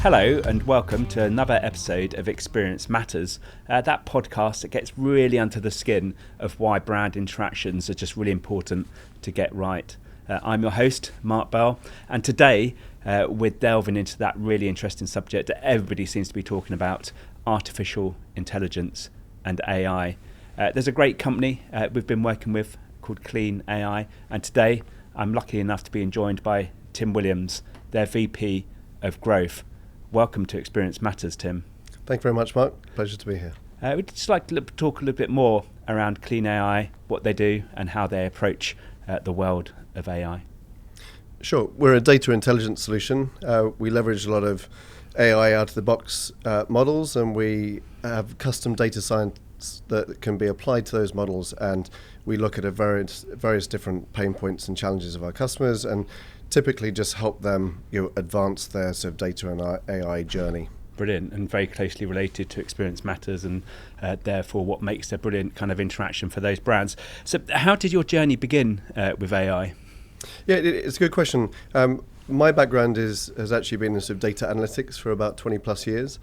Hello and welcome to another episode of Experience Matters, that podcast that gets really under the skin of why brand interactions are just really important to get right. I'm your host, Mark Bell, and today we're delving into that really interesting subject that everybody seems to be talking about, artificial intelligence and AI. There's a great company we've been working with called Clean AI, and today I'm lucky enough to be joined by Tim Williams, their VP of Growth. Welcome to Experience Matters, Tim. Thank you very much, Mark. Pleasure to be here. We'd just like to talk a little bit more around Clean AI, what they do and how they approach the world of AI. Sure. We're a data intelligence solution. We leverage a lot of AI out-of-the-box models, and we have custom data science that can be applied to those models, and we look at various different pain points and challenges of our customers and typically just help them advance their sort of data and AI journey. Brilliant, and very closely related to Experience Matters and therefore what makes a brilliant kind of interaction for those brands. So how did your journey begin with AI? Yeah, it's a good question. My background has actually been in sort of data analytics for about 20 plus years.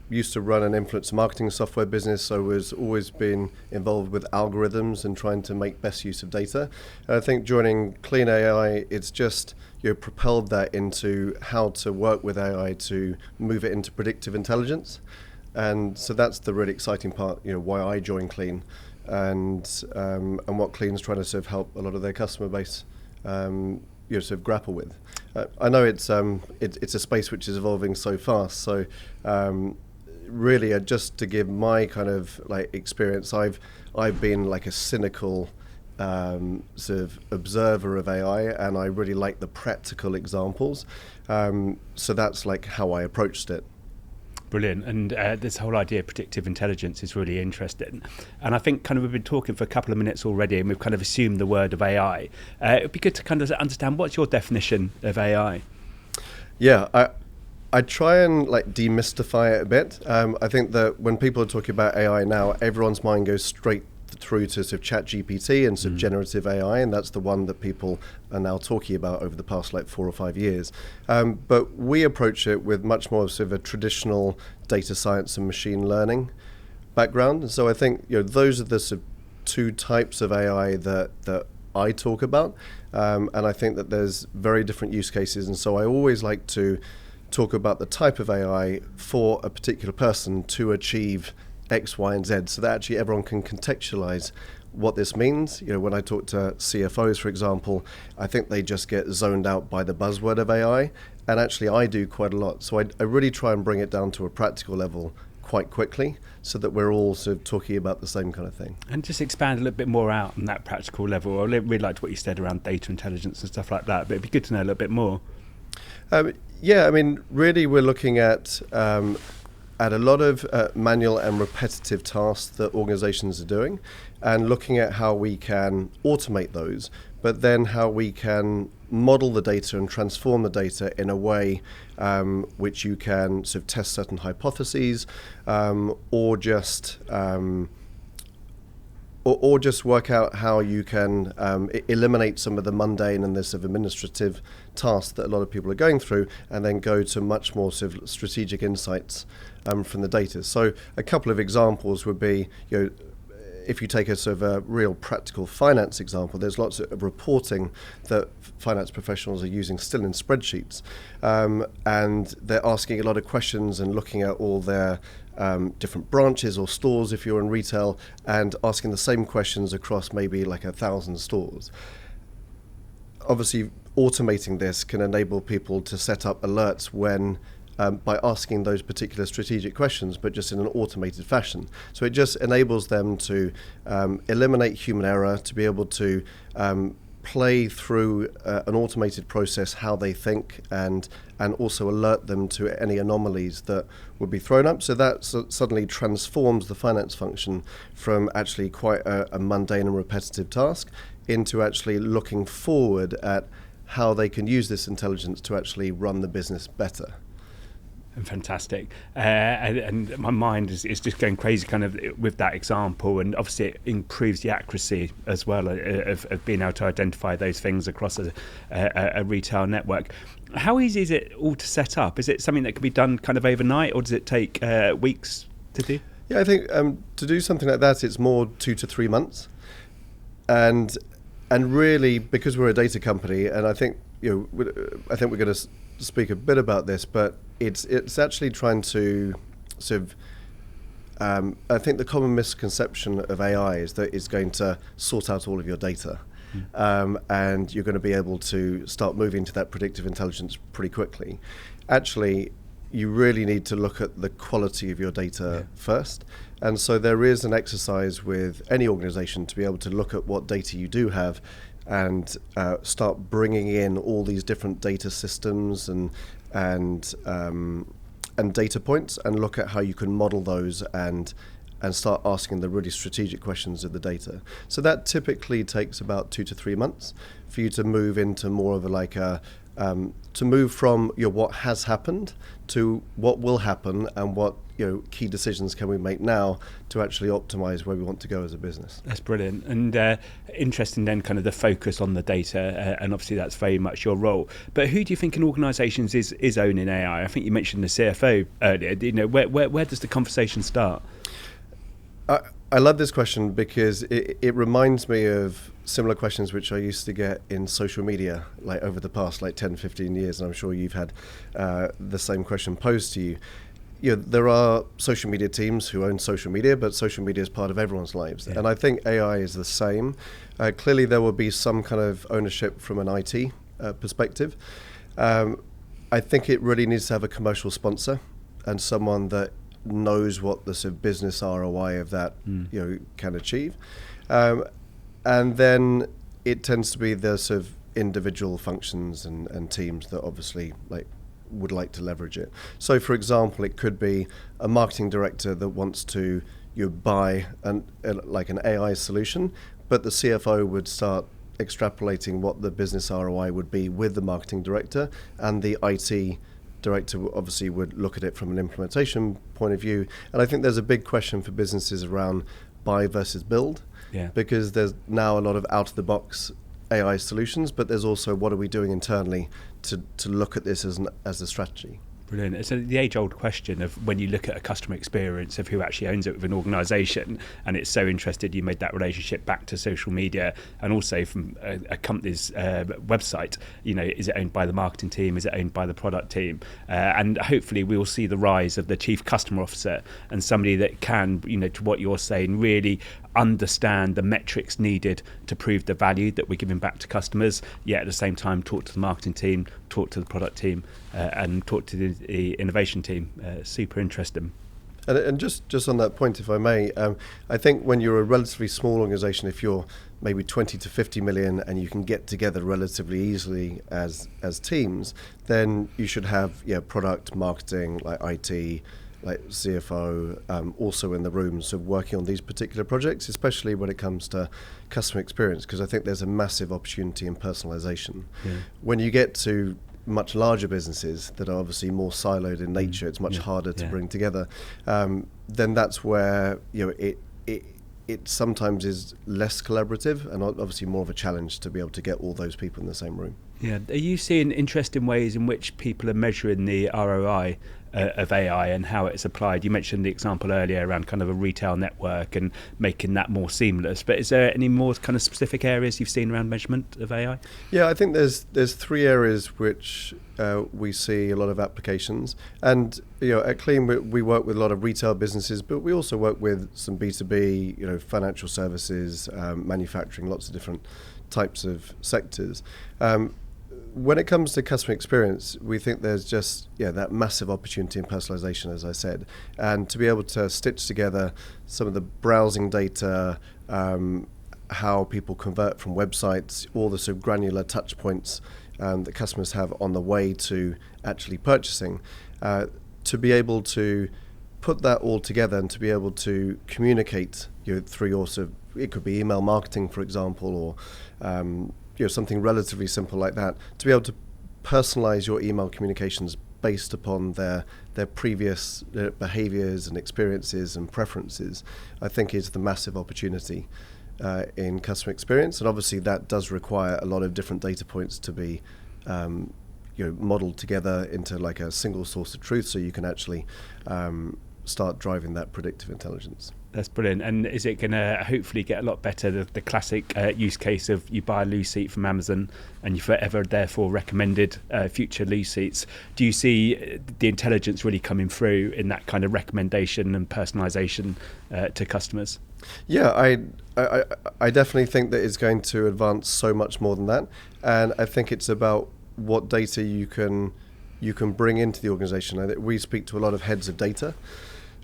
Used to run an influencer marketing software business, so was always been involved with algorithms and trying to make best use of data. And I think joining Clean AI, it's just propelled that into how to work with AI to move it into predictive intelligence. And so that's the really exciting part, why I joined Clean and what Clean's trying to sort of help a lot of their customer base sort of grapple with. I know it's a space which is evolving so fast. So really, just to give my kind of like experience, I've been like a cynical sort of observer of AI, and I really like the practical examples. So that's like how I approached it. Brilliant, and this whole idea of predictive intelligence is really interesting. And I think kind of we've been talking for a couple of minutes already, and we've kind of assumed the word of AI. It'd be good to kind of understand what's your definition of AI. Yeah, I try and like demystify it a bit. I think that when people are talking about AI now, everyone's mind goes straight through to sort of ChatGPT and sort of generative AI, and that's the one that people are now talking about over the past like 4 or 5 years. But we approach it with much more sort of a traditional data science and machine learning background. And so I think those are the sort of two types of AI that I talk about, and I think that there's very different use cases. And so I always like to talk about the type of AI for a particular person to achieve X, Y, and Z, so that actually everyone can contextualize what this means. When I talk to CFOs, for example, I think they just get zoned out by the buzzword of AI, and actually I do quite a lot. So I really try and bring it down to a practical level quite quickly, so that we're all sort of talking about the same kind of thing. And just expand a little bit more out on that practical level. I really liked what you said around data intelligence and stuff like that, but it'd be good to know a little bit more. Yeah, I mean, really we're looking at a lot of manual and repetitive tasks that organizations are doing, and looking at how we can automate those, but then how we can model the data and transform the data in a way which you can sort of test certain hypotheses, or just work out how you can eliminate some of the mundane and the sort of administrative tasks that a lot of people are going through, and then go to much more sort of strategic insights from the data. So a couple of examples would be, if you take a sort of a real practical finance example, there's lots of reporting that finance professionals are using still in spreadsheets, and they're asking a lot of questions and looking at all their different branches or stores if you're in retail, and asking the same questions across maybe like 1,000 stores. Obviously, automating this can enable people to set up alerts when by asking those particular strategic questions, but just in an automated fashion. So it just enables them to eliminate human error, to be able to play through an automated process how they think, and also alert them to any anomalies that would be thrown up. So that suddenly transforms the finance function from actually quite a mundane and repetitive task into actually looking forward at how they can use this intelligence to actually run the business better. Fantastic. And my mind is just going crazy kind of with that example, and obviously it improves the accuracy as well of being able to identify those things across a retail network. How easy is it all to set up? Is it something that can be done kind of overnight, or does it take weeks to do? Yeah, I think to do something like that, it's more 2 to 3 months. And really, because we're a data company, and I think we're going to speak a bit about this, but it's actually trying to sort of I think the common misconception of AI is that it's going to sort out all of your data, and you're going to be able to start moving to that predictive intelligence pretty quickly. Actually, you really need to look at the quality of your data first. And so there is an exercise with any organization to be able to look at what data you do have and start bringing in all these different data systems and data points, and look at how you can model those and start asking the really strategic questions of the data. So that typically takes about 2 to 3 months for you to move into more of to move from what has happened to what will happen, and what key decisions can we make now to actually optimize where we want to go as a business. That's brilliant, and interesting then kind of the focus on the data, and obviously that's very much your role. But who do you think in organisations is owning AI? I think you mentioned the CFO earlier. Where does the conversation start? I love this question because it reminds me of similar questions which I used to get in social media, like over the past 10, 15 years, and I'm sure you've had the same question posed to you. There are social media teams who own social media, but social media is part of everyone's lives. Yeah. And I think AI is the same. Clearly there will be some kind of ownership from an IT perspective. I think it really needs to have a commercial sponsor and someone that knows what the sort of business ROI of that can achieve, and then it tends to be the sort of individual functions and teams that obviously would like to leverage it. So for example, it could be a marketing director that wants to buy an AI solution, but the CFO would start extrapolating what the business ROI would be with the marketing director, and the IT director obviously would look at it from an implementation point of view. And I think there's a big question for businesses around buy versus build, because there's now a lot of out-of-the-box AI solutions, but there's also what are we doing internally to look at this as a strategy. Brilliant. It's the age-old question of when you look at a customer experience of who actually owns it with an organisation, and it's so interested you made that relationship back to social media, and also from a company's website. Is it owned by the marketing team? Is it owned by the product team? And hopefully we will see the rise of the chief customer officer, and somebody that can, to what you're saying, really understand the metrics needed to prove the value that we're giving back to customers, yet at the same time talk to the marketing team, talk to the product team, and talk to the innovation team. Super interesting. And just on that point, if I may, I think when you're a relatively small organisation, if you're maybe 20 to 50 million and you can get together relatively easily as teams, then you should have product, marketing, IT, CFO, also in the rooms of working on these particular projects, especially when it comes to customer experience, because I think there's a massive opportunity in personalisation. When you get to much larger businesses that are obviously more siloed in nature, it's much harder to bring together. Then that's where it sometimes is less collaborative, and obviously more of a challenge to be able to get all those people in the same room. Yeah. Are you seeing interesting ways in which people are measuring the ROI of AI and how it's applied? You mentioned the example earlier around kind of a retail network and making that more seamless, but is there any more kind of specific areas you've seen around measurement of AI? Yeah, I think there's 3 areas which we see a lot of applications, and at Clean we work with a lot of retail businesses, but we also work with some B2B, financial services, manufacturing, lots of different types of sectors. When it comes to customer experience, we think there's just that massive opportunity in personalization, as I said, and to be able to stitch together some of the browsing data, how people convert from websites, all the sort of granular touch points that customers have on the way to actually purchasing, to be able to put that all together and to be able to communicate through your sort of, it could be email marketing, for example, or something relatively simple like that, to be able to personalize your email communications based upon their previous behaviours and experiences and preferences, I think is the massive opportunity in customer experience. And obviously that does require a lot of different data points to be modeled together into like a single source of truth, so you can actually start driving that predictive intelligence. That's brilliant. And is it going to hopefully get a lot better? The classic use case of you buy a loo seat from Amazon and you forever therefore recommended future loo seats. Do you see the intelligence really coming through in that kind of recommendation and personalisation to customers? Yeah, I definitely think that it's going to advance so much more than that. And I think it's about what data you can bring into the organization. We speak to a lot of heads of data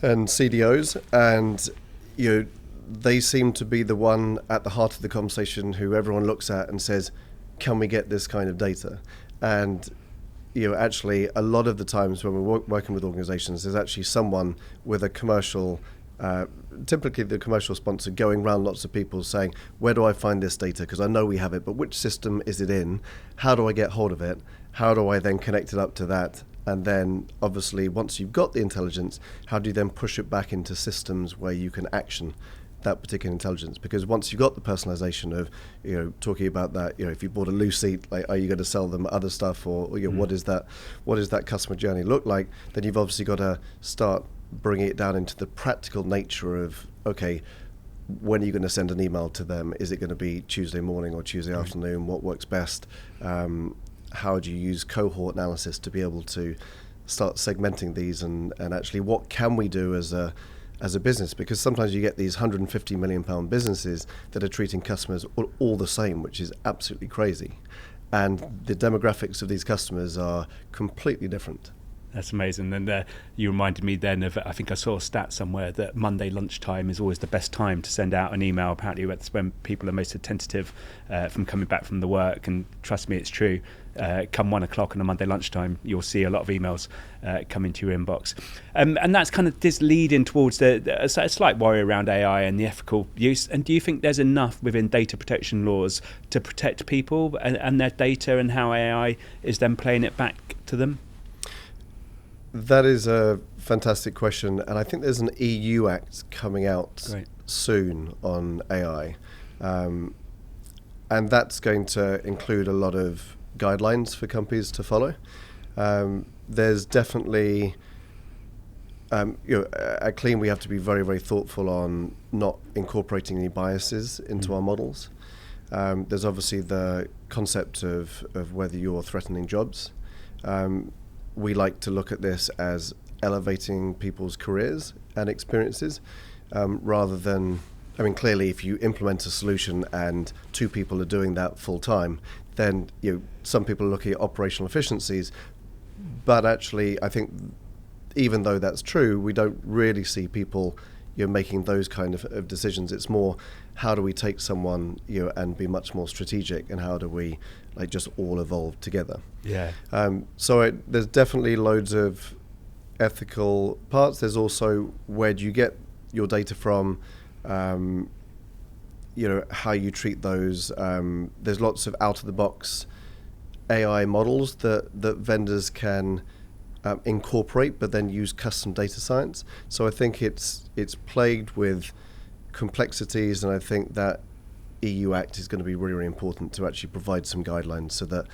and CDOs, and they seem to be the one at the heart of the conversation who everyone looks at and says, can we get this kind of data? And actually a lot of the times when we're working with organizations, there's actually someone with a commercial typically the commercial sponsor going around lots of people saying, where do I find this data? Because I know we have it, but which system is it in? How do I get hold of it? How do I then connect it up to that? And then obviously once you've got the intelligence, how do you then push it back into systems where you can action that particular intelligence? Because once you've got the personalization of talking about that, if you bought a loo seat, like, are you going to sell them other stuff, or what does that customer journey look like? Then you've obviously got to start bringing it down into the practical nature of, okay, when are you going to send an email to them? Is it going to be Tuesday morning or Tuesday afternoon? What works best? How do you use cohort analysis to be able to start segmenting these, and actually what can we do as a business? Because sometimes you get these £150 million businesses that are treating customers all the same, which is absolutely crazy. And the demographics of these customers are completely different. That's amazing. And you reminded me then of, I think I saw a stat somewhere that Monday lunchtime is always the best time to send out an email. Apparently that's when people are most attentive from coming back from the work. And trust me, it's true. Come 1 o'clock on a Monday lunchtime, you'll see a lot of emails come into your inbox. And that's kind of this leading towards a slight worry around AI and the ethical use. And do you think there's enough within data protection laws to protect people and their data, and how AI is then playing it back to them? That is a fantastic question, and I think there's an EU Act coming out soon on AI, and that's going to include a lot of guidelines for companies to follow. There's definitely, at Clean, we have to be very, very thoughtful on not incorporating any biases into our models. There's obviously the concept of whether you're threatening jobs. We like to look at this as elevating people's careers and experiences, rather than, clearly if you implement a solution and 2 people are doing that full time, then some people are looking at operational efficiencies. But actually, I think even though that's true, we don't really see people making those kind of decisions. It's more, how do we take someone and be much more strategic, and how do we just all evolve together? Yeah. So there's definitely loads of ethical parts. There's also, where do you get your data from? How you treat those. There's lots of out of the box AI models that vendors can incorporate, but then use custom data science. So I think it's plagued with complexities, and I think that EU Act is going to be really, really important to actually provide some guidelines so that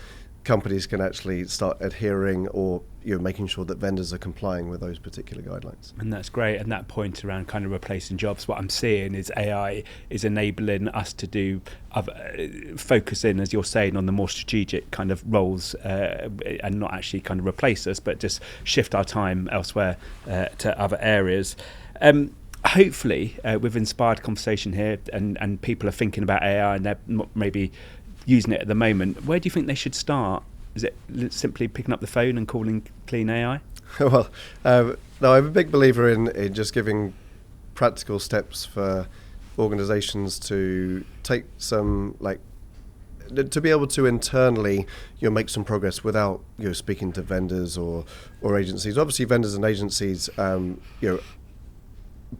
companies can actually start adhering, or making sure that vendors are complying with those particular guidelines. And that's great. And that point around kind of replacing jobs, what I'm seeing is AI is enabling us to do focus in, as you're saying, on the more strategic kind of roles, and not actually kind of replace us, but just shift our time elsewhere to other areas. Hopefully, we've inspired conversation here, and people are thinking about AI, and they're maybe using it at the moment. Where do you think they should start? Is it simply picking up the phone and calling Clean AI? Well, no, I'm a big believer in just giving practical steps for organizations to take some, to be able to internally make some progress without speaking to vendors or agencies. Obviously, vendors and agencies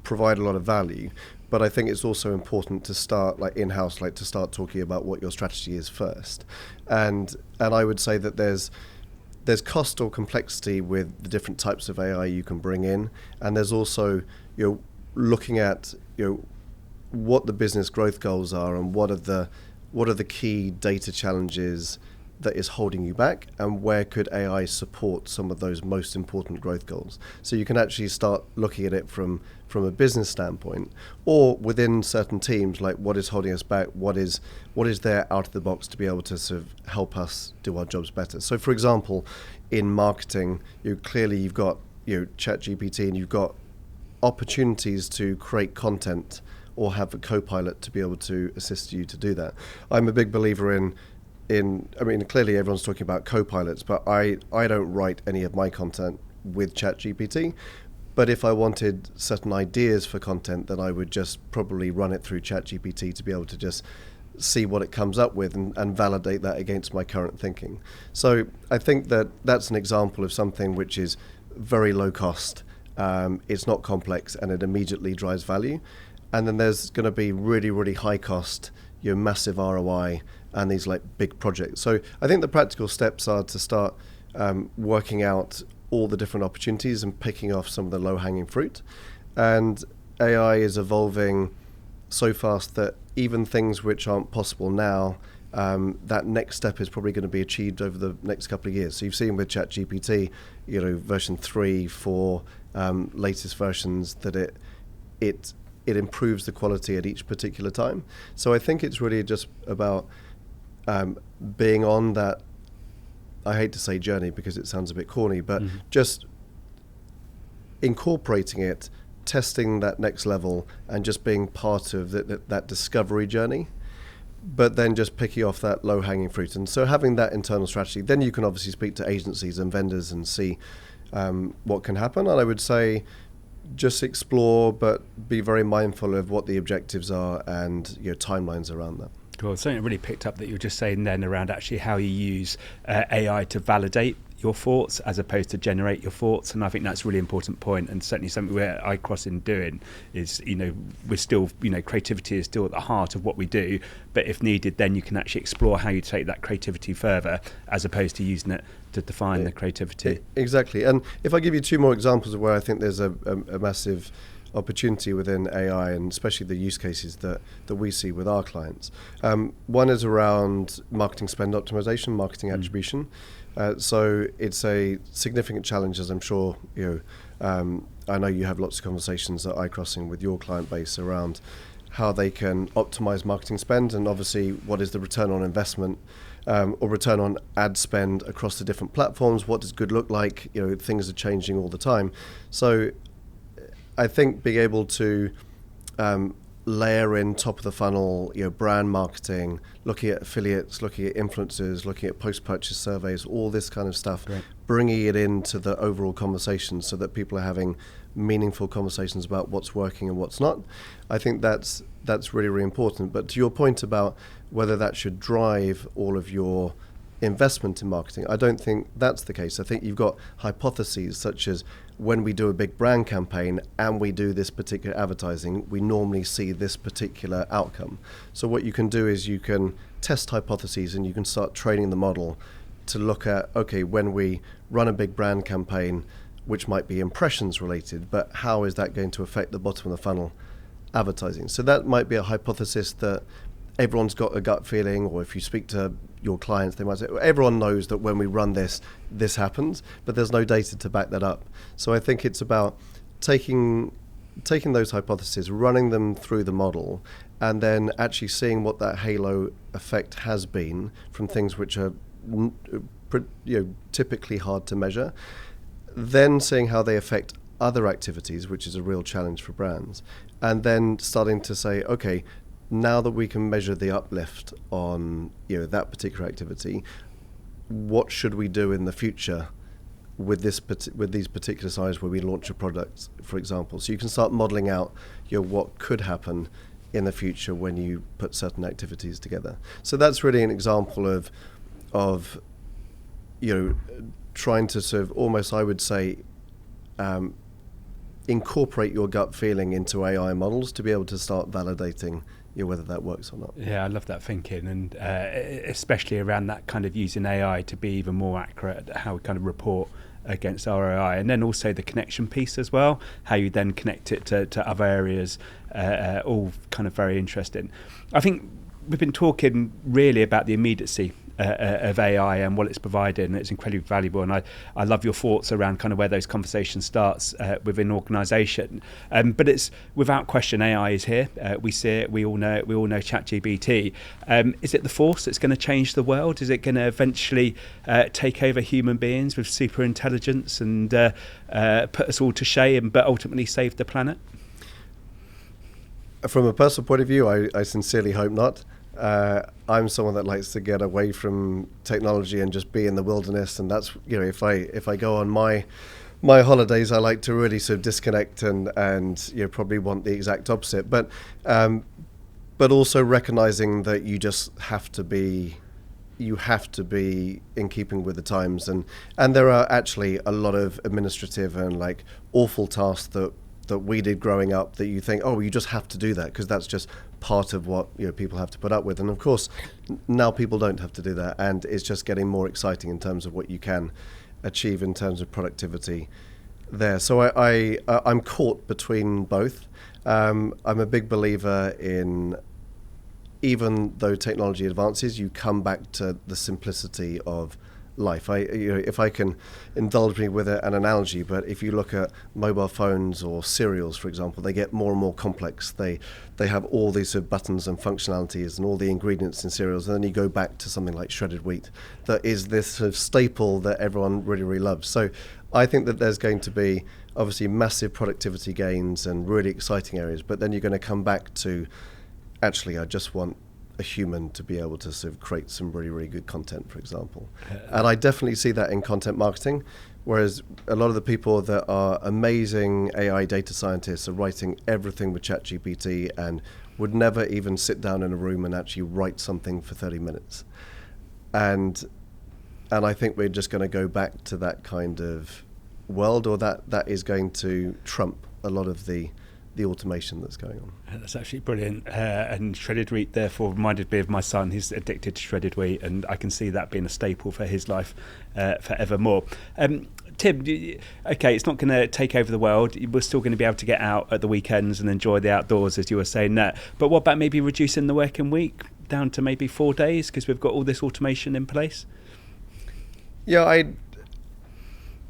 provide a lot of value, but I think it's also important to start in-house, to start talking about what your strategy is first. And I would say that there's there's cost or complexity with the different types of AI you can bring in, and there's also looking at what the business growth goals are and what are the key data challenges that is holding you back, and where could AI support some of those most important growth goals. So you can actually start looking at it from a business standpoint, or within certain teams, like what is holding us back, what is there out of the box to be able to sort of help us do our jobs better. So for example, in marketing, clearly you've got ChatGPT, and you've got opportunities to create content or have a co-pilot to be able to assist you to do that. I'm a big believer in clearly everyone's talking about co-pilots, but I don't write any of my content with ChatGPT. But if I wanted certain ideas for content, then I would just probably run it through ChatGPT to be able to just see what it comes up with and validate that against my current thinking. So I think that's an example of something which is very low cost. It's not complex, and it immediately drives value. And then there's going to be really, really high cost, massive ROI, and these like big projects. So I think the practical steps are to start working out all the different opportunities and picking off some of the low-hanging fruit. And AI is evolving so fast that even things which aren't possible now, that next step is probably going to be achieved over the next couple of years. So you've seen with ChatGPT, version 3, 4, latest versions, that it improves the quality at each particular time. So I think it's really just about being on that, I hate to say journey because it sounds a bit corny, but just incorporating it, testing that next level, and just being part of that discovery journey, but then just picking off that low-hanging fruit. And so having that internal strategy, then you can obviously speak to agencies and vendors and see what can happen. And I would say just explore, but be very mindful of what the objectives are and timelines around that. Cool. Something I really picked up that you were just saying then around actually how you use AI to validate your thoughts as opposed to generate your thoughts, and I think that's a really important point, and certainly something we're iCrossing doing is we're still creativity is still at the heart of what we do, but if needed then you can actually explore how you take that creativity further as opposed to using it to define the creativity. Exactly. And if I give you two more examples of where I think there's a massive opportunity within AI, and especially the use cases that we see with our clients. One is around marketing spend optimization, marketing attribution. So it's a significant challenge, as I'm sure I know you have lots of conversations at iCrossing with your client base around how they can optimize marketing spend, and obviously what is the return on investment or return on ad spend across the different platforms. What does good look like? Things are changing all the time. So I think being able to layer in top of the funnel, brand marketing, looking at affiliates, looking at influencers, looking at post-purchase surveys, all this kind of stuff, Great. Bringing it into the overall conversation so that people are having meaningful conversations about what's working and what's not. I think that's really, really important. But to your point about whether that should drive all of your investment in marketing, I don't think that's the case. I think you've got hypotheses such as when we do a big brand campaign and we do this particular advertising, we normally see this particular outcome. So what you can do is you can test hypotheses and you can start training the model to look at, okay, when we run a big brand campaign, which might be impressions related, but how is that going to affect the bottom of the funnel advertising? So that might be a hypothesis that everyone's got a gut feeling, or if you speak to your clients, they might say, everyone knows that when we run this happens, but there's no data to back that up. So I think it's about taking those hypotheses, running them through the model, and then actually seeing what that halo effect has been from things which are typically hard to measure, then seeing how they affect other activities, which is a real challenge for brands, and then starting to say, okay, now that we can measure the uplift on that particular activity, what should we do in the future with these particular sites where we launch a product, for example? So you can start modeling out what could happen in the future when you put certain activities together. So that's really an example of trying to sort of almost, I would say, incorporate your gut feeling into AI models to be able to start validating whether that works or not. Yeah, I love that thinking, and especially around that kind of using AI to be even more accurate at how we kind of report against ROI, and then also the connection piece as well, how you then connect it to other areas, all kind of very interesting. I think we've been talking really about the immediacy of AI and what it's provided, and it's incredibly valuable, and I love your thoughts around kind of where those conversations starts within an organisation, but it's without question AI is here. We see it, we all know it, we all know ChatGPT. Is it the force that's going to change the world? Is it going to eventually take over human beings with super intelligence and put us all to shame, but ultimately save the planet? From a personal point of view, I sincerely hope not. I'm someone that likes to get away from technology and just be in the wilderness, and that's, if I go on my holidays, I like to really sort of disconnect and probably want the exact opposite, but also recognizing that you just have to be in keeping with the times, and there are actually a lot of administrative and like awful tasks that we did growing up that you think, oh, you just have to do that because that's just part of what people have to put up with. And of course, now people don't have to do that, and it's just getting more exciting in terms of what you can achieve in terms of productivity there. So I'm caught between both. I'm a big believer in, even though technology advances, you come back to the simplicity of life. If I can indulge me with an analogy, but if you look at mobile phones or cereals, for example, they get more and more complex. They have all these sort of buttons and functionalities and all the ingredients in cereals, and then you go back to something like shredded wheat that is this sort of staple that everyone really, really loves. So I think that there's going to be obviously massive productivity gains and really exciting areas, but then you're going to come back to, actually, I just want a human to be able to sort of create some really, really good content, for example. And I definitely see that in content marketing, whereas a lot of the people that are amazing AI data scientists are writing everything with ChatGPT and would never even sit down in a room and actually write something for 30 minutes. And I think we're just going to go back to that kind of world, or that is going to trump a lot of the automation that's going on. That's actually brilliant. And shredded wheat therefore reminded me of my son. He's addicted to shredded wheat, and I can see that being a staple for his life forevermore. Tim, okay, it's not going to take over the world. We're still going to be able to get out at the weekends and enjoy the outdoors, as you were saying that. But what about maybe reducing the working week down to maybe 4 days, because we've got all this automation in place? Yeah,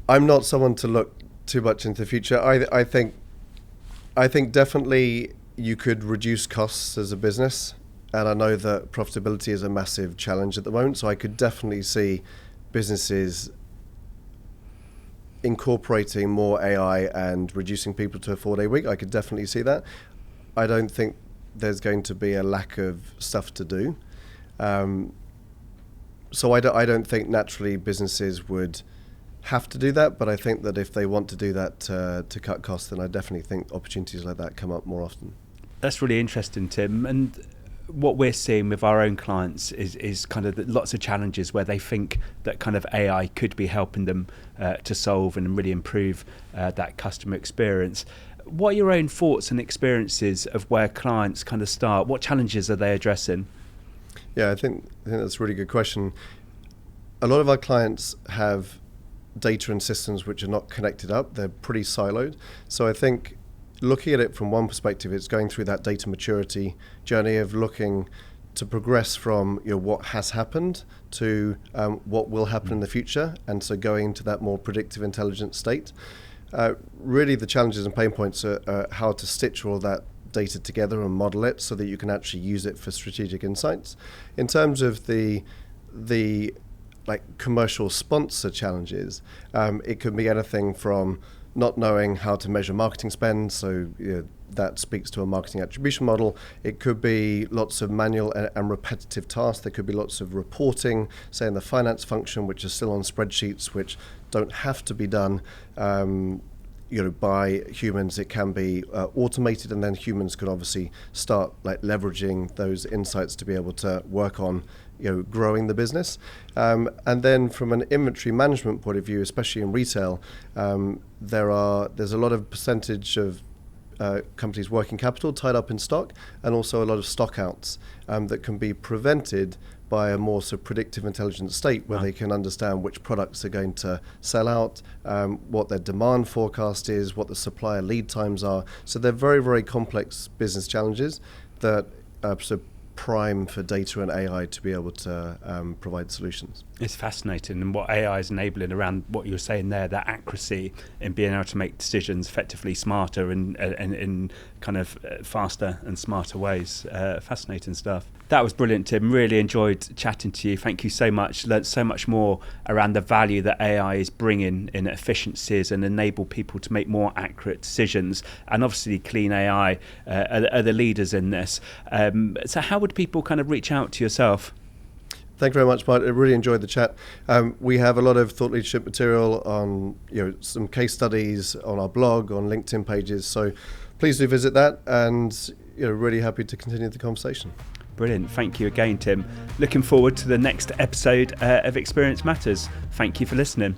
I'm not someone to look too much into the future. I think definitely you could reduce costs as a business, and I know that profitability is a massive challenge at the moment, so I could definitely see businesses incorporating more AI and reducing people to a 4-day week. I could definitely see that. I don't think there's going to be a lack of stuff to do. So I don't think naturally businesses would have to do that, but I think that if they want to do that to cut costs, then I definitely think opportunities like that come up more often. That's really interesting, Tim. And what we're seeing with our own clients is kind of lots of challenges where they think that kind of AI could be helping them to solve and really improve that customer experience. What are your own thoughts and experiences of where clients kind of start? What challenges are they addressing? Yeah, I think that's a really good question. A lot of our clients have data and systems which are not connected up. They're pretty siloed. So I think looking at it from one perspective, it's going through that data maturity journey of looking to progress from what has happened to what will happen in the future, and so going into that more predictive intelligence state. Really the challenges and pain points are how to stitch all that data together and model it so that you can actually use it for strategic insights. In terms of the like commercial sponsor challenges, it could be anything from not knowing how to measure marketing spend, so that speaks to a marketing attribution model. It could be lots of manual and repetitive tasks. There could be lots of reporting, say in the finance function, which is still on spreadsheets, which don't have to be done by humans. It can be automated, and then humans can obviously start like leveraging those insights to be able to work on growing the business. And then from an inventory management point of view, especially in retail, there's a lot of percentage of companies' working capital tied up in stock, and also a lot of stock outs that can be prevented by a more sort of predictive intelligence state where they can understand which products are going to sell out, what their demand forecast is, what the supplier lead times are. So they're very, very complex business challenges that are sort of prime for data and AI to be able to provide solutions. It's fascinating, and what AI is enabling around what you were saying there, that accuracy in being able to make decisions effectively smarter and in kind of faster and smarter ways. Fascinating stuff. That was brilliant, Tim. Really enjoyed chatting to you. Thank you so much. Learned so much more around the value that AI is bringing in efficiencies and enable people to make more accurate decisions. And obviously, Clean AI are the leaders in this. So how would people kind of reach out to yourself? Thank you very much, Mark. I really enjoyed the chat. We have a lot of thought leadership material on, some case studies on our blog, on LinkedIn pages. So please do visit that, and really happy to continue the conversation. Brilliant. Thank you again, Tim. Looking forward to the next episode of Experience Matters. Thank you for listening.